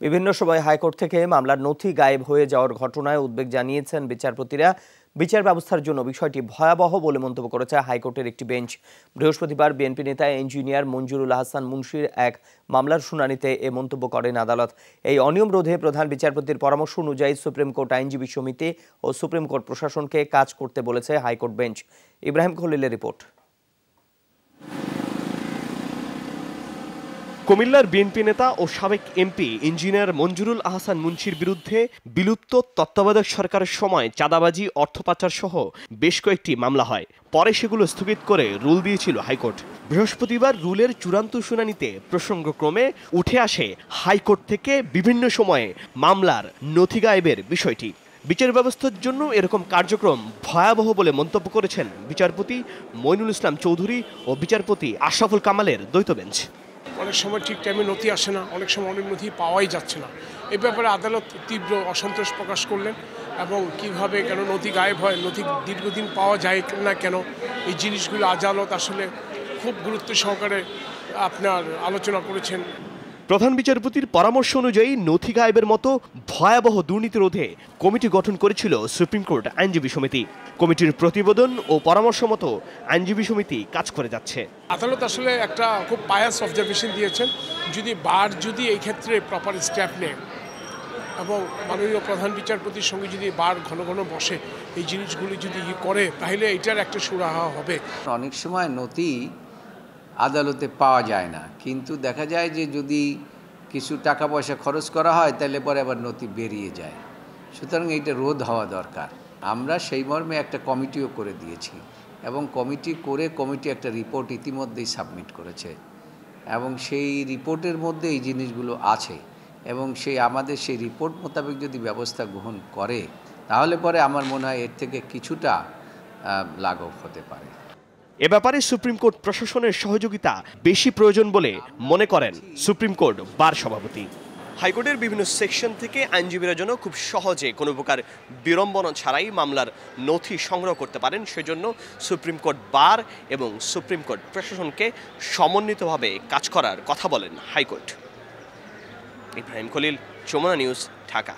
বিভিন্ন সময় হাইকোর্ট থেকে মামলার নথি গায়েব হয়ে যাওয়ার ঘটনায় উদ্বেগ জানিয়েছেন বিচারপতিরা। বিচার ব্যবস্থার জন্য বিষয়টি ভয়াবহ বলে মন্তব্য করেছে হাইকোর্টের একটি বেঞ্চ। বৃহস্পতিবার বিএনপি নেতা ইঞ্জিনিয়ার মঞ্জুরুল আহসান মুন্সির এক মামলার শুনানিতে এ মন্তব্য করেন আদালত। এই অনিয়ম রোধে প্রধান বিচারপতির পরামর্শ অনুযায়ী সুপ্রিম কোর্ট আইনজীবী সমিতি ও সুপ্রিম কোর্ট প্রশাসনকে কাজ করতে বলেছে হাইকোর্ট বেঞ্চ। ইব্রাহিম খলিলের রিপোর্ট। কুমিল্লার বিএনপি নেতা ও সাবেক এমপি ইঞ্জিনিয়ার মঞ্জুরুল আহসান মুন্সির বিরুদ্ধে বিলুপ্ত তত্ত্বাবধায়ক সরকারের সময় চাঁদাবাজি, অর্থ পাচার সহ বেশ কয়েকটি মামলা হয়। পরে সেগুলো স্থগিত করে রুল দিয়েছিল হাইকোর্ট। বৃহস্পতিবার রুলের চূড়ান্ত শুনানিতে প্রসঙ্গক্রমে উঠে আসে হাইকোর্ট থেকে বিভিন্ন সময়ে মামলার নথি গায়েবের বিষয়টি। বিচার ব্যবস্থার জন্য এরকম কার্যক্রম ভয়াবহ বলে মন্তব্য করেছেন বিচারপতি মইনুল ইসলাম চৌধুরী ও বিচারপতি আশরাফুল কামালের দ্বৈত বেঞ্চ। অনেক সময় ঠিক টাইমে নথি আসে না, অনেক সময় অনেক নথি পাওয়াই যাচ্ছে না। এই ব্যাপারে আদালত তীব্র অসন্তোষ প্রকাশ করলেন এবং কিভাবে কেন নথি গায়েব হয়, নথি দীর্ঘদিন পাওয়া যায় না কেন, এই জিনিসগুলো আদালত আসলে খুব গুরুত্ব সহকারে আপনার আলোচনা করেছেন। প্রধান বিচারপতির পরামর্শ অনুযায়ী নথি গায়েবের মতো ভয়াবহ দুর্নীতি রোধে কমিটি গঠন করেছিল সুপ্রিম কোর্ট আইনজীবী সমিতি। কমিটির প্রতিবেদন ও পরামর্শ মতো আইনজীবী সমিতি কাজ করে যাচ্ছে। আদালত আসলে একটা খুব পায়াস অবজারভেশন দিয়েছেন, বার যদি এই ক্ষেত্রে প্রপার স্টেপ নেয় এবং মাননীয় প্রধান বিচারপতির সঙ্গে যদি বার ঘন ঘন বসে এই জিনিসগুলি যদি করে, তাহলে এটার একটা সুরাহা হবে। অনেক সময় নথি আদালতে পাওয়া যায় না, কিন্তু দেখা যায় যে যদি কিছু টাকা পয়সা খরচ করা হয় তাহলে পরে আবার নথি বেরিয়ে যায়। সুতরাং এইটা রোধ হওয়া দরকার। আমরা সেই মর্মে একটা কমিটিও করে দিয়েছি এবং কমিটি একটা রিপোর্ট ইতিমধ্যেই সাবমিট করেছে এবং সেই রিপোর্টের মধ্যে এই জিনিসগুলো আছে এবং আমাদের সেই রিপোর্ট মোতাবেক যদি ব্যবস্থা গ্রহণ করে তাহলে পরে আমার মনে হয় এর থেকে কিছুটা লাঘব হতে পারে। এ ব্যাপারে সুপ্রিম কোর্ট প্রশাসনের সহযোগিতা বেশি প্রয়োজন বলে মনে করেন সুপ্রিম কোর্ট বার সভাপতি। হাইকোর্টের বিভিন্ন সেকশন থেকে আইনজীবীরা যেন খুব সহজে কোনো প্রকার বিড়ম্বনা ছাড়াই মামলার নথি সংগ্রহ করতে পারেন, সেজন্য সুপ্রিম কোর্ট বার এবং সুপ্রিম কোর্ট প্রশাসনকে সমন্বিতভাবে কাজ করার কথা বলেন হাইকোর্ট। ইব্রাহিম খলিল, যমুনা নিউজ, ঢাকা।